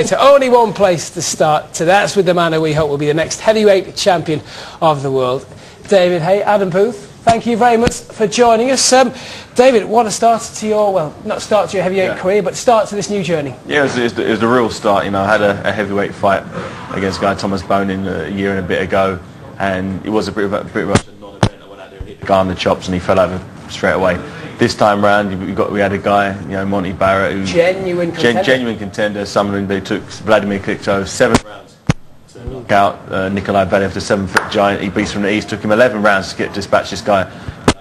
So only one place to start, so that's with the man who we hope will be the next heavyweight champion of the world, David Haye Adam Booth. Thank you very much for joining us. David, what a start to your, well, not start to your heavyweight career, but start to this new journey. Yeah, it was the real start. You know, I had a heavyweight fight against a guy, Thomas Bonin, a year and a bit ago, and it was a bit of a non-event. I went out there and hit the guy on the chops, and he fell over straight away. This time round, we had a guy, you know, Monty Barrett, who genuine contender. Someone they took Vladimir Klitschko 7 rounds to knock out Nikolai Bellev, the 7-foot giant. He beats from the east. Took him 11 rounds to dispatch this guy.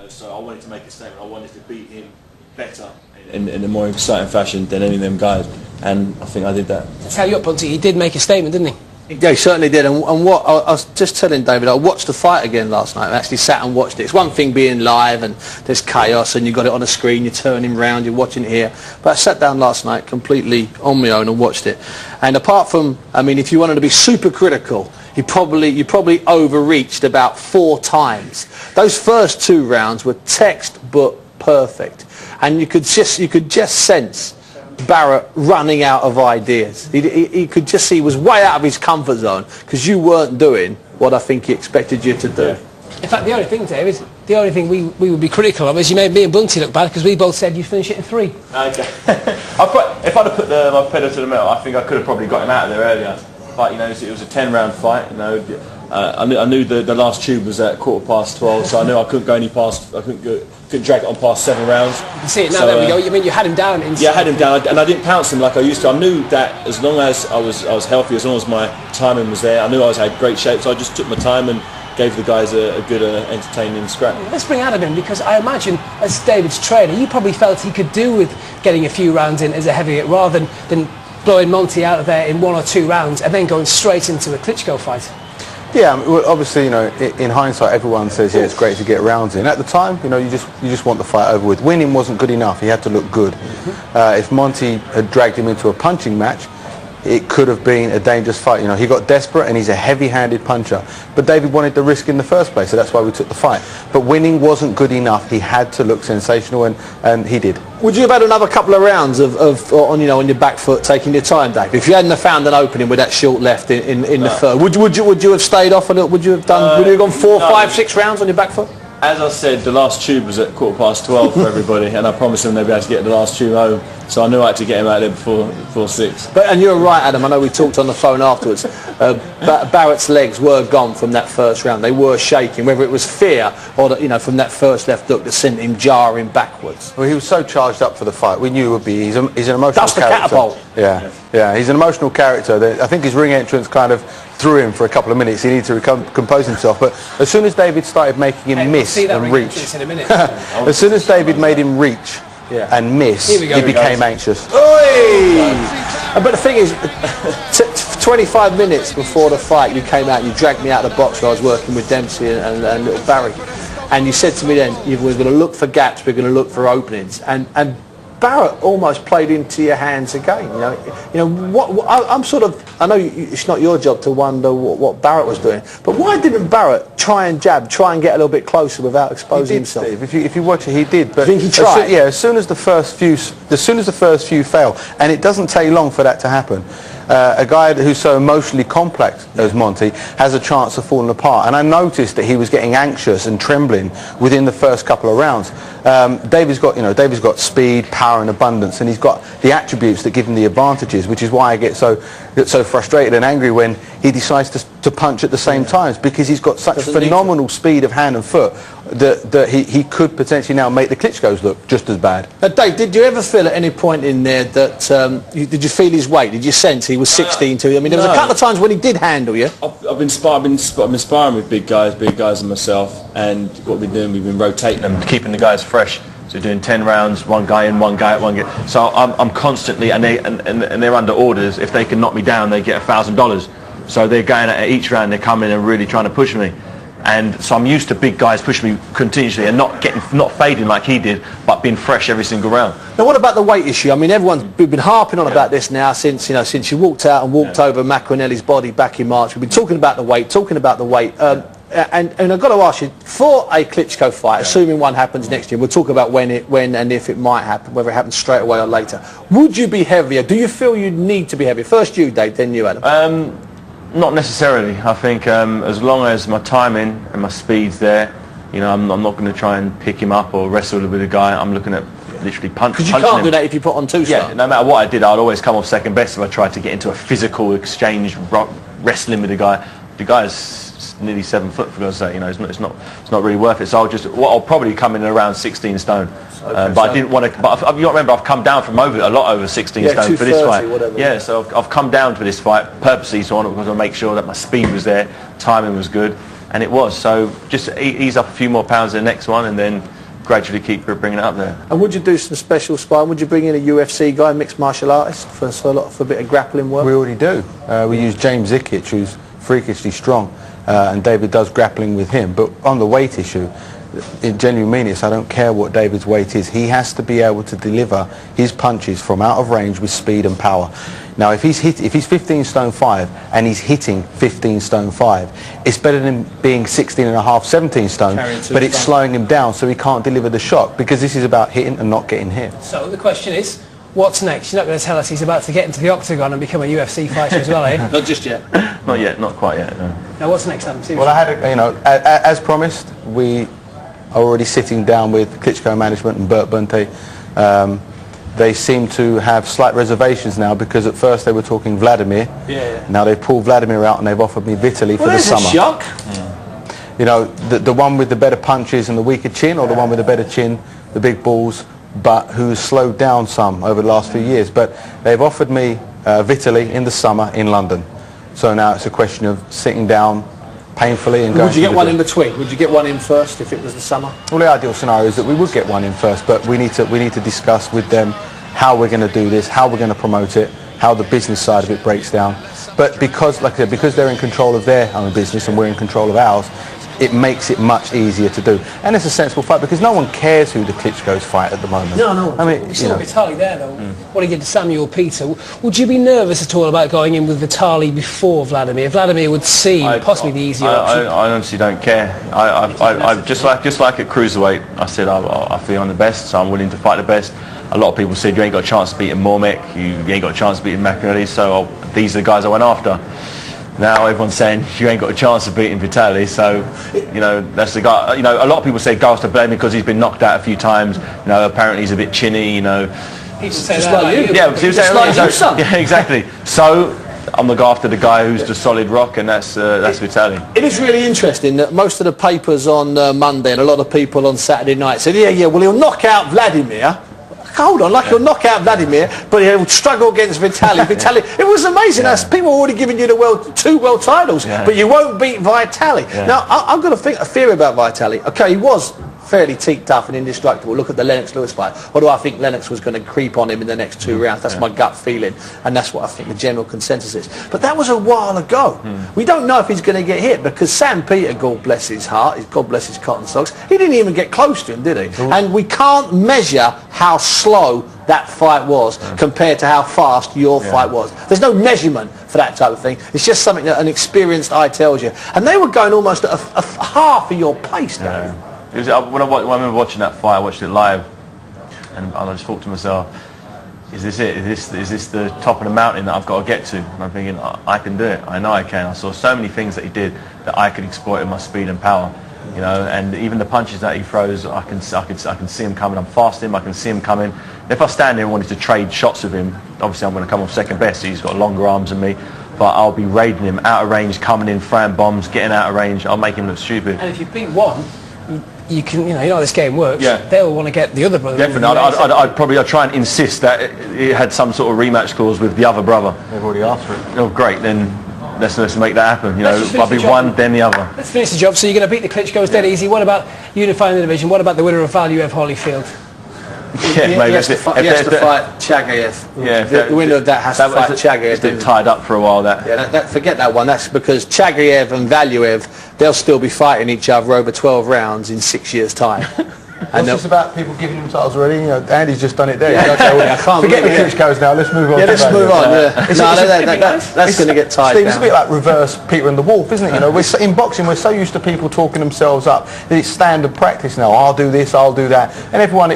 So I wanted to make a statement. I wanted to beat him better in a more exciting fashion than any of them guys, and I think I did that. To tell you up, Bunty, he did make a statement, didn't he? Yeah, he certainly did. And what I was just telling David, I watched the fight again last night. I actually sat and watched it. It's one thing being live and there's chaos and you've got it on a screen, you're turning round, you're watching it here. But I sat down last night completely on my own and watched it. And apart from, I mean, if you wanted to be super critical, you probably overreached about 4 times. Those first 2 rounds were textbook perfect. And you could just sense Barrett running out of ideas. He could just see he was way out of his comfort zone because you weren't doing what I think he expected you to do. In fact, the only thing, Dave, is the only thing we would be critical of is you made me and Bunty look bad because we both said you finish it in 3. Okay. If I'd have put my pedal to the metal, I think I could have probably got him out of there earlier. But you know, it was a 10-round fight. You know, I knew the last tube was at 12:15, so I knew I couldn't go any past. I couldn't drag it on past 7 rounds. You can see it now. So, there we go. You mean you had him down? Yeah, I had him down, and I didn't pounce him like I used to. I knew that as long as I was healthy, as long as my timing was there, I knew I had great shape. So I just took my time and gave the guys a good, entertaining scrap. Let's bring Adam in, because I imagine, as David's trainer, you probably felt he could do with getting a few rounds in as a heavyweight rather than blowing Monty out of there in 1 or 2 rounds and then going straight into a Klitschko fight. Yeah, I mean, well, obviously, you know, in hindsight, everyone says, yeah, it's great to get rounds in. At the time, you know, you just want the fight over with. Winning wasn't good enough. He had to look good. If Monty had dragged him into a punching match, it could have been a dangerous fight. You know, he got desperate and he's a heavy-handed puncher. But David wanted the risk in the first place, so that's why we took the fight. But winning wasn't good enough. He had to look sensational, and he did. Would you have had another couple of rounds on your back foot, taking your time, Dave? If you hadn't have found an opening with that short left in the third, would you have stayed off a little? Would you have gone 4, 5, 6 rounds on your back foot? As I said, the last tube was at 12:15 for everybody, and I promised them they'd be able to get the last tube home. So I knew I had to get him out there before 6. And you're right, Adam. I know we talked on the phone afterwards. Barrett's legs were gone from that first round. They were shaking, whether it was fear or from that first left hook that sent him jarring backwards. Well, he was so charged up for the fight. We knew it would be. He's an emotional That's character. That's the catapult. Yeah. He's an emotional character. I think his ring entrance kind of threw him for a couple of minutes. He needed to compose himself. But as soon as David stared making him miss and reach, as soon as David made him reach and miss, he became anxious. But the thing is, 25 minutes before the fight, you came out, you dragged me out of the box where I was working with Dempsey and little Barry, and you said to me then, we're going to look for gaps, we're going to look for openings, and Barrett almost played into your hands again. I know it's not your job to wonder what Barrett was doing, but why didn't Barrett try and jab, try and get a little bit closer without exposing himself? Steve. If you watch it, he did. But I think he tried. As soon as the first few fail, and it doesn't take long for that to happen. A guy who's so emotionally complex as Monty has a chance of falling apart, and I noticed that he was getting anxious and trembling within the first couple of rounds. David's got speed, power, and abundance, and he's got the attributes that give him the advantages, which is why I get so frustrated and angry when he decides to punch at the same times, because he's got such phenomenal speed of hand and foot that he could potentially now make the Klitschkos look just as bad. Dave, did you ever feel at any point in there that did you feel his weight? Did you sense he was 16 to you? I mean, there was a couple of times when he did handle you. I've been sparring with big guys and myself, and what we've been doing, we've been rotating them, keeping the guys fresh. So doing 10 rounds, one guy in, one guy out, one guy. So I'm constantly, and they're under orders. If they can knock me down, they get $1,000. So they're going at each round, they're coming and really trying to push me. And so I'm used to big guys pushing me continuously and not fading like he did, but being fresh every single round. Now, what about the weight issue? I mean, we've been harping on about this now since you walked out and walked over Macronelli's body back in March. We've been talking about the weight. and I've got to ask you, for a Klitschko fight, assuming one happens next year, we'll talk about when and if it might happen, whether it happens straight away or later. Would you be heavier? Do you feel you need to be heavier? First you, Dave, then you, Adam. Not necessarily. I think as long as my timing and my speed's there, you know, I'm not going to try and pick him up or wrestle with a guy. I'm looking at literally punching him. Because you can't do that if you put on 2 stone. Yeah, no matter what I did, I'd always come off second best if I tried to get into a physical exchange, wrestling with the guy. The guy's nearly 7 foot, for God's sake. You know, it's not really worth it. So I'll probably come in around 16 stone. But I didn't want to. But you got to remember, I've come down from a lot over 16 stone for this fight. Whatever. Yeah, so I've come down for this fight purposely, so I want to make sure that my speed was there, timing was good, and it was. So just ease up a few more pounds in the next one, and then gradually keep bringing it up there. And would you do some special sparring? Would you bring in a UFC guy, mixed martial artist, for a bit of grappling work? We already do. We use James Zikic, who's freakishly strong, and David does grappling with him. But on the weight issue, in genuine meanness, I don't care what David's weight is. He has to be able to deliver his punches from out of range with speed and power. Now, if he's 15 stone 5 and he's hitting 15 stone 5, it's better than being 16 and a half, 17 stone, but it's slowing him down so he can't deliver the shot, because this is about hitting and not getting hit. So the question is, what's next? You're not going to tell us he's about to get into the octagon and become a UFC fighter as well, eh? Not just yet. Not yet, not quite yet. No. Now, what's next, Adam? Well, I had, as promised, we are already sitting down with Klitschko management and Bert Bunte. They seem to have slight reservations now, because at first they were talking Vladimir. Yeah. Now they've pulled Vladimir out and they've offered me Vitaly for the summer. A shock. Yeah. You know, the one with the better punches and the weaker chin, or the one with the better chin, the big balls, but who's slowed down some over the last few years. But they've offered me Vitaly in the summer in London. So now it's a question of sitting down painfully and going. Would you get one in between? Would you get one in first if it was the summer? Well, the ideal scenario is that we would get one in first, but we need to discuss with them how we're going to do this, how we're going to promote it, how the business side of it breaks down. But because, like I said, because they're in control of their own business and we're in control of ours, it makes it much easier to do. And it's a sensible fight, because no one cares who the Klitschko's fight at the moment. No. I mean, you know, Vitaly there, though. What he did to Samuel Peter. Would you be nervous at all about going in with Vitaly before Vladimir? Vladimir would seem possibly the easier option. I honestly don't care. I just like at cruiserweight, I said I feel I'm the best, so I'm willing to fight the best. A lot of people said you ain't got a chance to beat Mormek, you ain't got a chance to beat McEnroe, so these are the guys I went after. Now everyone's saying you ain't got a chance of beating Vitaly, so you know that's the guy. You know, a lot of people say go after Vladimir because he's been knocked out a few times. You know, apparently he's a bit chinny. You know, he used to say that like you. Yeah, because he was saying yeah, exactly. So I'm gonna go after the guy who's the solid rock, and that's Vitaly. It is really interesting that most of the papers on Monday and a lot of people on Saturday night said, yeah, well he'll knock out Vladimir. Hold on, like he'll knock out Vladimir, but he'll struggle against Vitaly. It was amazing. Yeah. People were already giving you the 2 world titles, but you won't beat Vitaly. Yeah. Now, I've got a theory about Vitaly. Okay, he was fairly teaked up and indestructible. Look at the Lennox-Lewis fight. Although I think Lennox was going to creep on him in the next 2 rounds. That's my gut feeling, and that's what I think the general consensus is. But that was a while ago. We don't know if he's going to get hit, because Sam Peter, God bless his heart, God bless his cotton socks, he didn't even get close to him, did he? And we can't measure how slow that fight was compared to how fast your fight was. There's no measurement for that type of thing. It's just something that an experienced eye tells you. And they were going almost at a half of your pace, Dave. When I remember watching that fight, I watched it live, and I just thought to myself, is this it? Is this the top of the mountain that I've got to get to? And I'm thinking, I can do it. I know I can. I saw so many things that he did that I could exploit with my speed and power. You know, and even the punches that he throws, I can see him coming. I'm fast him. I can see him coming. If I stand there and wanted to trade shots with him, obviously I'm going to come off second best. So he's got longer arms than me. But I'll be raiding him out of range, coming in, throwing bombs, getting out of range. I'll make him look stupid. And if you beat one, you can, you know how this game works. Yeah. They'll want to get the other brother. Definitely. I'd try and insist that it had some sort of rematch clause with the other brother. They've already asked for it. Oh, great. Then let's make that happen. You know, I'll be one, then the other. Let's finish the job. So you're going to beat the Klitschko's dead easy. What about unifying the division? What about the winner of Valuev Holyfield? Yeah, maybe. He has to fight Chagayev. Yeah, the winner of that has to fight Chagayev. It's been tied up for a while. Forget that one. That's because Chagayev and Valuev, they'll still be fighting each other over 12 rounds in 6 years' time. And it's just about people giving him titles already. You know, Andy's just done it there. Yeah. Okay, well, I can't forget the believe it. Klitschko's now. Let's move on. Yeah, let's move on. It's That's going to get tied Steve, down. it's a bit like reverse Peter and the Wolf, isn't it? You know, in boxing, we're so used to people talking themselves up that it's standard practice now. I'll do this, I'll do that, and everyone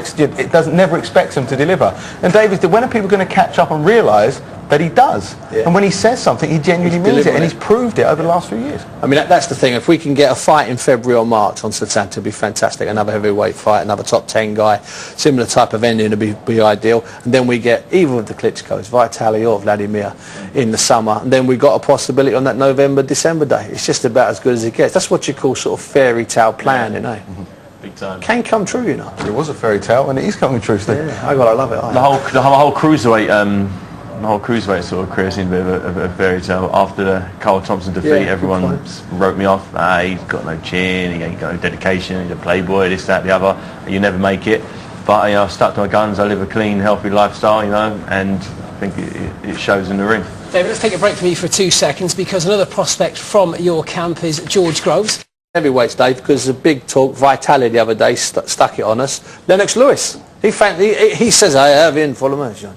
never expects them to deliver. And David, when are people going to catch up and realise that he does? Yeah. And when he says something, he genuinely means it, and he's proved it over the last few years. I mean, that's the thing. If we can get a fight in February or March on Satan, it'd be fantastic. Another heavyweight fight, another top 10 guy, similar type of ending would be ideal. And then we get either of the Klitschko's, Vitaly or Vladimir, in the summer. And then we've got a possibility on that November, December day. It's just about as good as it gets. That's what you call sort of fairy tale plan, you know. Mm-hmm. Big time. Can come true, you know. It was a fairy tale, and it is coming true, Steve. Yeah, I love it. The whole cruiserweight. The whole cruiserweight sort of career seemed a bit of a fairy tale. After the Carl Thompson defeat, everyone wrote me off. He's got no chin, he ain't got no dedication, he's a playboy, this, that, the other. You never make it. But I stuck to my guns. I live a clean, healthy lifestyle, you know, and I think it shows in the ring. David, let's take a break from you for 2 seconds because another prospect from your camp is George Groves. Heavyweights, Dave, because the big talk, Vitaly the other day stuck it on us. Lennox Lewis, he says, I have information.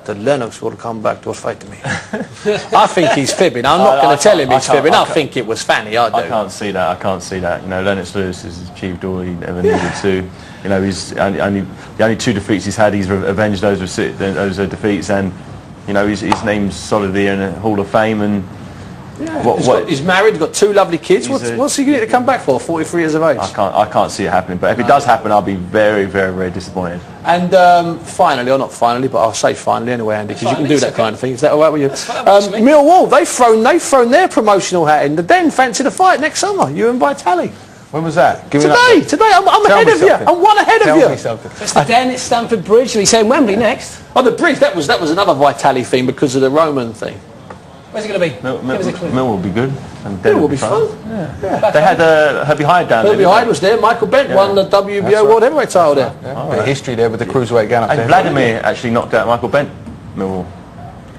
That Lennox will come back to fight me. I think he's fibbing. I'm not going to tell him he's fibbing. I think it was Fanny. I do. I can't see that. You know, Lennox Lewis has achieved all he ever needed to. You know, the only 2 defeats he's had, he's avenged those defeats, and you know, his name's solidly in the Hall of Fame. And he's married, he's got 2 lovely kids. What's he going to come back for? 43 years of age. I can't see it happening. But if it does happen, I'll be very, very, very disappointed. And finally, or not finally, but I'll say finally anyway, Andy, because you can do that kind of thing. Is that all right with you? Millwall, they've thrown their promotional hat in. The Den fancy the fight next summer. You and Vitaly. When was that? Today. I'm ahead of you. I'm one ahead of you. Tell me something. It's the Den at Stamford Bridge. He's saying Wembley next. Oh, the bridge. That was another Vitaly thing because of the Roman thing. Where's it going to be? Mill will be good. And It will be fun. Yeah. They had Herbie Hyde down there. Herbie Hyde was there. Michael Bent won the WBO World Heavyweight title there. Bit of history there with the cruiserweight going up there. Vladimir actually knocked out Michael Bent. Millwall.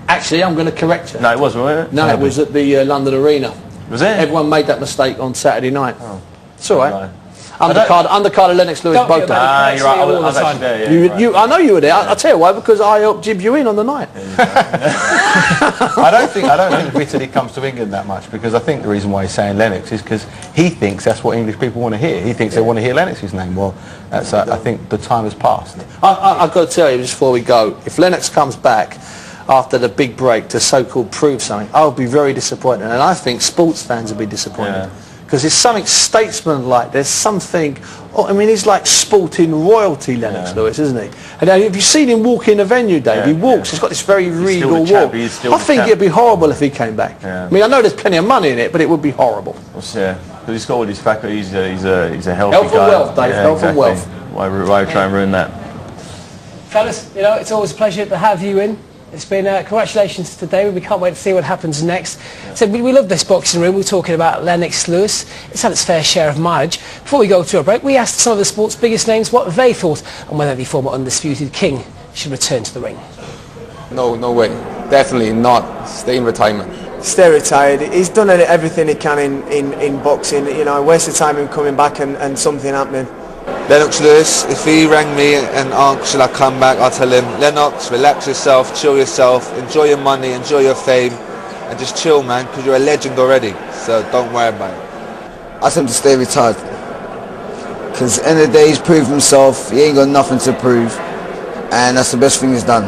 Actually, I'm going to correct you. No, it wasn't, was it? No, it was at the London Arena. Was it? Everyone made that mistake on Saturday night. Oh. It's all right. Undercard of Lennox Lewis both you're right. I was actually there. Yeah, I know you were there. I'll tell you why, because I helped jib you in on the night. I don't think Vitaly comes to England that much, because I think the reason why he's saying Lennox is because he thinks that's what English people want to hear. He thinks they want to hear Lennox's name. Well, that's I think the time has passed. I've got to tell you just before we go, if Lennox comes back after the big break to so-called prove something, I'll be very disappointed, and I think sports fans will be disappointed. Yeah. Because there's something statesman-like, there's something, I mean, he's like sporting royalty, Lennox Lewis, isn't he? And have you seen him walk in a venue, Dave? He walks, he's got this very regal walk. I think it'd be horrible if he came back. Yeah. I mean, I know there's plenty of money in it, but it would be horrible. Yeah, because he's got all his faculties, he's a healthy health guy. And wealth, Dave, health and wealth. Why try and ruin that? Fellas, you know, it's always a pleasure to have you in. It's been congratulations to David. We can't wait to see what happens next. So we love this boxing room. We're talking about Lennox Lewis. It's had its fair share of mileage. Before we go to a break, we asked some of the sport's biggest names what they thought and whether the former undisputed king should return to the ring. No way. Definitely not. Stay in retirement. Stay retired. He's done everything he can in boxing. You know, wasted time in coming back and something happening. Lennox Lewis, if he rang me and asked should I come back, I'll tell him, Lennox, relax yourself, chill yourself, enjoy your money, enjoy your fame, and just chill, man, because you're a legend already, so don't worry about it. I asked him to stay retired, because at the end of the day he's proved himself, he ain't got nothing to prove, and that's the best thing he's done.